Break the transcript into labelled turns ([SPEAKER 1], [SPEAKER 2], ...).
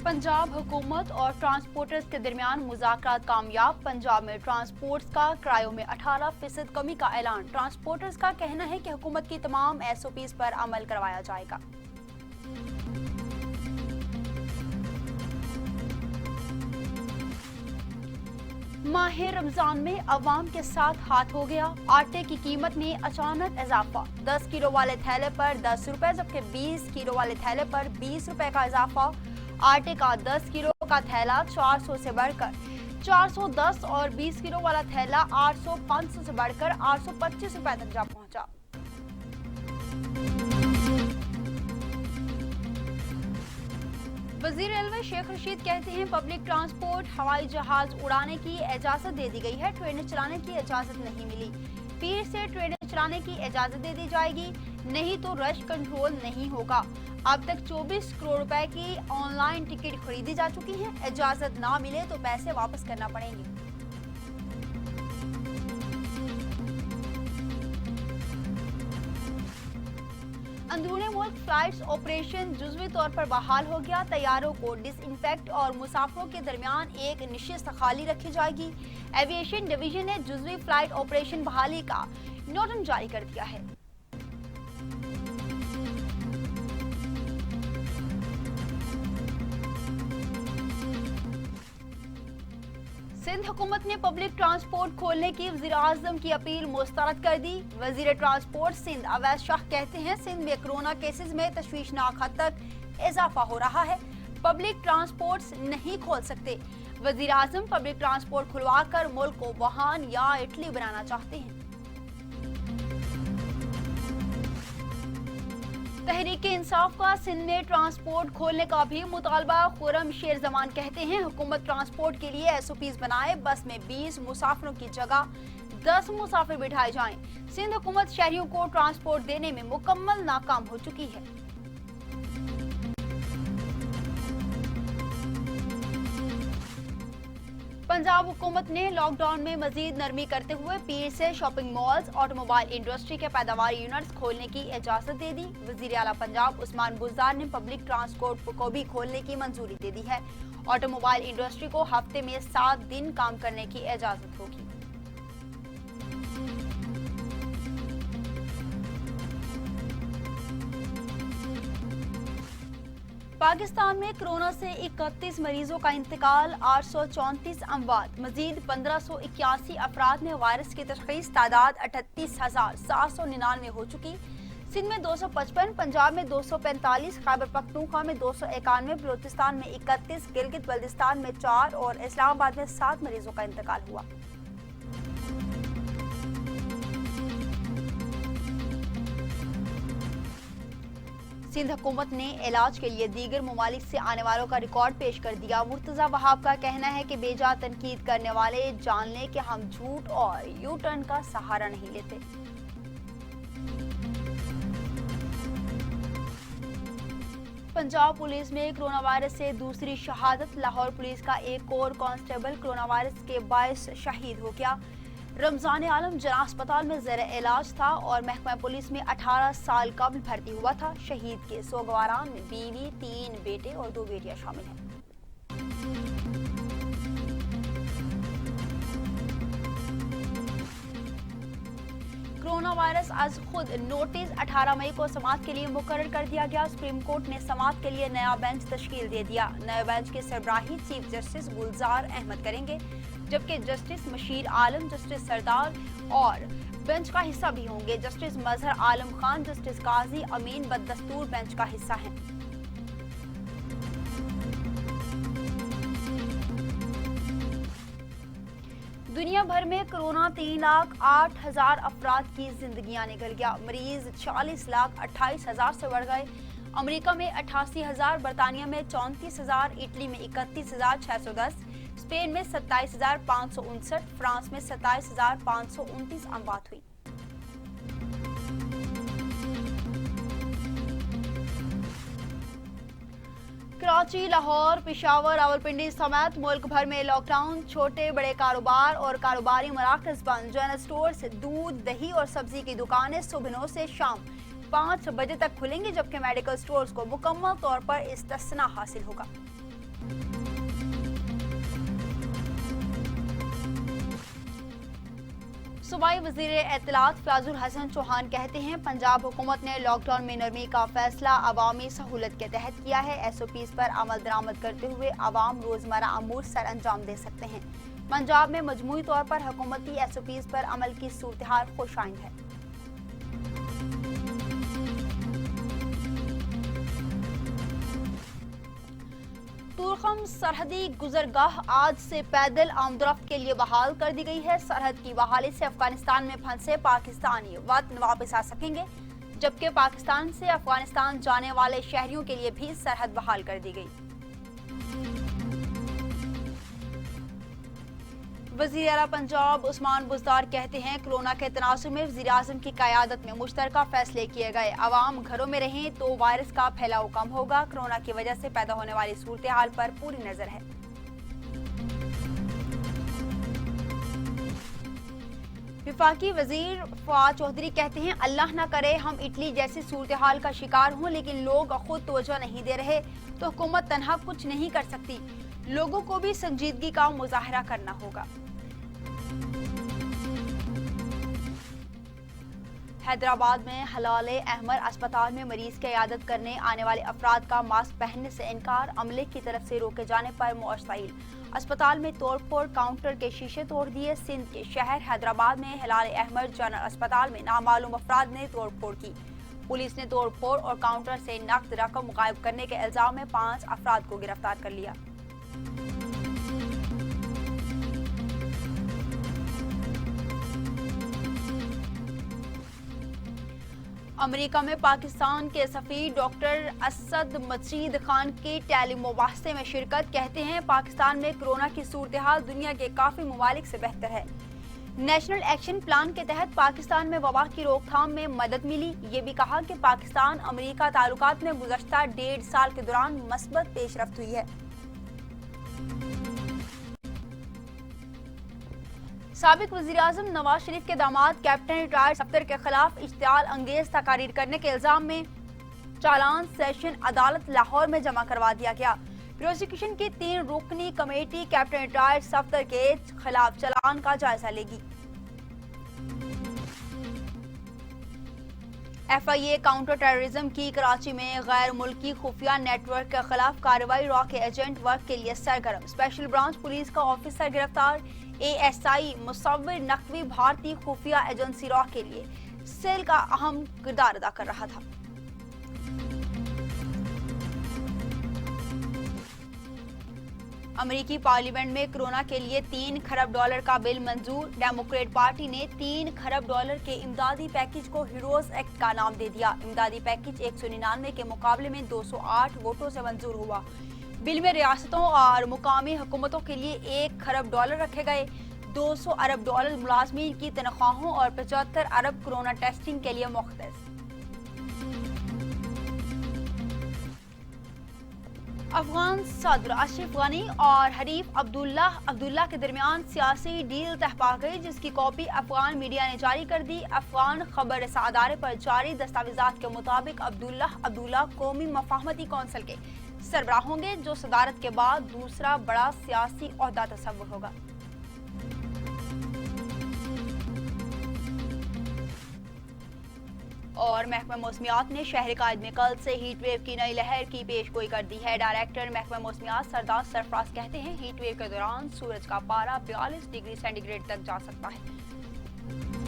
[SPEAKER 1] पंजाब हुकूमत और ट्रांसपोर्टर्स के दरमियान मुज़ाकरात कामयाब। पंजाब में ट्रांसपोर्ट्स का किरायों में 18% कमी का ऐलान। ट्रांसपोर्टर्स का कहना है कि हुकूमत की तमाम SOPs पर अमल करवाया जाएगा। माह रमजान में अवाम के साथ हाथ हो गया। आटे की कीमत में अचानक इजाफा। 10 किलो वाले थैले पर 10 रुपए जबकि 20 किलो वाले थैले पर 20 रुपए का इजाफा। आटे का 10 किलो का थैला 400 से बढ़कर 410 और 20 किलो वाला थैला 800-500 से बढ़कर 825 रुपए तक जा पहुंचा। वजीर रेलवे शेख रशीद कहते हैं पब्लिक ट्रांसपोर्ट हवाई जहाज उड़ाने की इजाजत दे दी गई है, ट्रेनें चलाने की इजाजत नहीं मिली। पीर से ट्रेनें चलाने की इजाजत दे दी जाएगी, नहीं तो रश कंट्रोल नहीं होगा। अब तक 24 करोड़ रुपए की ऑनलाइन टिकट खरीदी जा चुकी है। इजाजत ना मिले तो पैसे वापस करना पड़ेंगे। अंदरूनी मुल्क फ्लाइट्स ऑपरेशन जुज़वी तौर पर बहाल हो गया। तैयारों को डिसइंफेक्ट और मुसाफिरों के दरमियान एक नशिस्त खाली रखी जाएगी। एविएशन डिवीजन ने जुज़वी फ्लाइट ऑपरेशन बहाली का नोटिस जारी कर दिया है। सिंध हुकूमत ने पब्लिक ट्रांसपोर्ट खोलने की वज़ीर-ए-आज़म की अपील मुस्तरद कर दी। वज़ीर ट्रांसपोर्ट सिंध अवैस शाह कहते हैं सिंध में कोरोना केसेस में तशवीशनाक हद तक इजाफा हो रहा है, पब्लिक ट्रांसपोर्ट्स नहीं खोल सकते। वज़ीर-ए-आज़म पब्लिक ट्रांसपोर्ट खुलवा कर मुल्क को वुहान या इटली बनाना चाहते हैं। तहरीक इंसाफ का सिंध में ट्रांसपोर्ट खोलने का भी मुतालबा। खुर्रम शेर जमान कहते हैं हुकूमत ट्रांसपोर्ट के लिए SOPs बनाए, बस में 20 मुसाफिरों की जगह 10 मुसाफिर बिठाए जाएं। सिंध हुकूमत शहरियों को ट्रांसपोर्ट देने में मुकम्मल नाकाम हो चुकी है। पंजाब हुकूमत ने लॉकडाउन में मजीद नरमी करते हुए पीर से शॉपिंग मॉल्स, ऑटोमोबाइल इंडस्ट्री के पैदावार यूनिट्स खोलने की इजाजत दे दी। वजीर आला पंजाब उस्मान बुज़दार ने पब्लिक ट्रांसपोर्ट को भी खोलने की मंजूरी दे दी है। ऑटोमोबाइल इंडस्ट्री को हफ्ते में 7 दिन काम करने की इजाजत होगी। पाकिस्तान में कोरोना से 31 मरीजों का इंतकाल, 834 अमवात। मजीद 1581 अफराद में वायरस की तशखीस। तादाद 38,799 हो चुकी। सिंध में 255, पंजाब में 245, खैबर पख्तूनख्वा में 291, बलूचिस्तान में 31, गिलगित बल्तिस्तान में 4 और इस्लामाबाद में 7 मरीजों का इंतकाल हुआ। सिंध हुकूमत ने इलाज के लिए दीगर ममालिक से आने वालों का रिकॉर्ड पेश कर दिया। मुर्तजा वहाब का कहना है कि बेजा तनकीद करने वाले जान लें कि हम झूठ और यू टर्न का सहारा नहीं लेते। पंजाब पुलिस में कोरोना वायरस से दूसरी शहादत। लाहौर पुलिस का एक और कांस्टेबल कोरोना वायरस के बायस शहीद हो गया। रमजान आलम जना अस्पताल में ज़ेर इलाज था और महकमा पुलिस में 18 साल कबल भर्ती हुआ था। शहीद के सोगवारान में बीवी, 3 बेटे और 2 बेटियां शामिल हैं। कोरोना वायरस आज खुद नोटिस 18 मई को समाअत के लिए मुकर्रर कर दिया गया। सुप्रीम कोर्ट ने समाअत के लिए नया बेंच तश्कील दे दिया। नए बेंच की सरबराही चीफ जस्टिस गुलजार अहमद करेंगे, जबकि जस्टिस मशीर आलम, जस्टिस सरदार और बेंच का हिस्सा भी होंगे। जस्टिस मजहर आलम खान, जस्टिस काजी अमीन बददस्तूर बेंच का हिस्सा हैं। दुनिया भर में कोरोना 3,08,000 अफराद की जिंदगियां निकल गया। मरीज 40,28,000 से बढ़ गए। अमेरिका में 88,000, बरतानिया में 34,000, इटली में 31,610, स्पेन में 27,559, फ्रांस में 27,529 अमवात हुई। कराची, लाहौर, पेशावर, रावलपिंडी समेत मुल्क भर में लॉकडाउन। छोटे बड़े कारोबार और कारोबारी मराकज बंद। जनरल स्टोर्स, दूध, दही और सब्जी की दुकानें सुबह 9 से शाम 5 बजे तक खुलेंगी, जबकि मेडिकल स्टोर्स को मुकम्मल तौर पर इस्तिस्ना हासिल होगा। सूबाई वजीर इत्तलात फयाजुल हसन चौहान कहते हैं पंजाब हुकूमत ने लॉकडाउन में नरमी का फैसला अवामी सहूलत के तहत किया है। SOPs पर अमल दरामद करते हुए अवाम रोजमर्रा अमूर सर अंजाम दे सकते हैं। पंजाब में मजमूई तौर पर हुकूमती SOPs पर अमल की सूरत-ए-हाल खुशाइंद है। तुरखम सरहदी गुजरगाह आज से पैदल आमदरफ्त के लिए बहाल कर दी गई है। सरहद की बहाली से अफगानिस्तान में फंसे पाकिस्तानी वतन वापस आ सकेंगे, जबकि पाकिस्तान से अफगानिस्तान जाने वाले शहरियों के लिए भी सरहद बहाल कर दी गई। वज़ीर आला पंजाब उस्मान बुज़दार कहते हैं कोरोना के तनाजुर में वज़ीर आज़म की क़यादत में मुश्तरका फैसले किए गए। अवाम घरों में रहें तो वायरस का फैलाव कम होगा। कोरोना की वजह से पैदा होने वाली सूरत हाल पर पूरी नजर है। विफाकी वजीर फवाद चौधरी कहते हैं अल्लाह न करे हम इटली जैसी सूरत हाल का शिकार हों, लेकिन लोग खुद तवज्जो नहीं दे रहे तो हुकूमत तनहा कुछ नहीं कर सकती। लोगों को भी संजीदगी का मुजाहरा करना होगा। हैदराबाद में हलाले अहमद अस्पताल में मरीज की इयादत करने आने वाले अफराद का मास्क पहनने से इनकार, अमले की तरफ से रोके जाने पर मुअत्तल। अस्पताल में तोड़फोड़, काउंटर के शीशे तोड़ दिए। सिंध के शहर हैदराबाद में हलाले अहमद जनरल अस्पताल में नामालूम अफराद ने तोड़फोड़ की। पुलिस ने तोड़फोड़ और काउंटर से नकद रकम गायब करने के इल्जाम में 5 अफराद को गिरफ्तार कर लिया। अमेरिका में पाकिस्तान के सफीर डॉक्टर असद मजीद खान की टेलीमुबाहसे में शिरकत। कहते हैं पाकिस्तान में कोरोना की सूरत हाल दुनिया के काफी ममालिक से बेहतर है। नेशनल एक्शन प्लान के तहत पाकिस्तान में वबा की रोकथाम में मदद मिली। ये भी कहा कि पाकिस्तान अमेरिका ताल्लुकात में गुज़श्ता 1.5 साल के दौरान मस्बत पेशरफ्त हुई है। साबिक वज़ीर-ए-आज़म नवाज शरीफ के दामाद कैप्टन रिटायर्ड सफ्दर के खिलाफ इश्तियाल अंगेज तकारीर करने के इल्जाम में चालान सेशन अदालत लाहौर में जमा करवा दिया गया। प्रोसिक्यूशन की 3 रुकनी कमेटी कैप्टन रिटायर्ड सफ्दर के खिलाफ चालान का जायजा लेगी। FIA काउंटर टेररिज्म की कराची में गैर मुल्की खुफिया नेटवर्क के खिलाफ कार्रवाई। रॉ के एजेंट वर्क के लिए सरगर्म। स्पेशल ब्रांच पुलिस का ऑफिसर गिरफ्तार। ASI मुसव्विर नकवी भारतीय खुफिया एजेंसी रॉ के लिए सेल का अहम किरदार अदा कर रहा था। अमेरिकी पार्लियामेंट में कोरोना के लिए $3 खरब का बिल मंजूर। डेमोक्रेट पार्टी ने $3 खरब के इमदादी पैकेज को हीरोज एक्ट का नाम दे दिया। इमदादी पैकेज 199 के मुकाबले में 208 वोटों से मंजूर हुआ। बिल में रियासतों और मुकामी हुकूमतों के लिए $1 खरब रखे गए। 200 अरब मुलाजमीन की तनख्वाहों और 75 अरब कोरोना टेस्टिंग के लिए मुख्तस। अफगान सदर अशरफ गनी और हरीफ अब्दुल्ला के दरमियान सियासी डील तय पा गई, जिसकी कॉपी अफगान मीडिया ने जारी कर दी। अफगान खबर रसा अदारे पर जारी दस्तावेजात के मुताबिक अब्दुल्ला कौमी मफाहमती कौंसिल के सरबराह होंगे, जो सदारत के बाद दूसरा बड़ा सियासी ओहदा तस्वुर होगा। और महकमा मौसमियात ने शहर कायद में कल से हीट वेव की नई लहर की पेशगोई कर दी है। डायरेक्टर महकमा मौसमियात सरदार सरफराज कहते हैं हीट वेव के दौरान सूरज का पारा 42 डिग्री सेंटीग्रेड तक जा सकता है।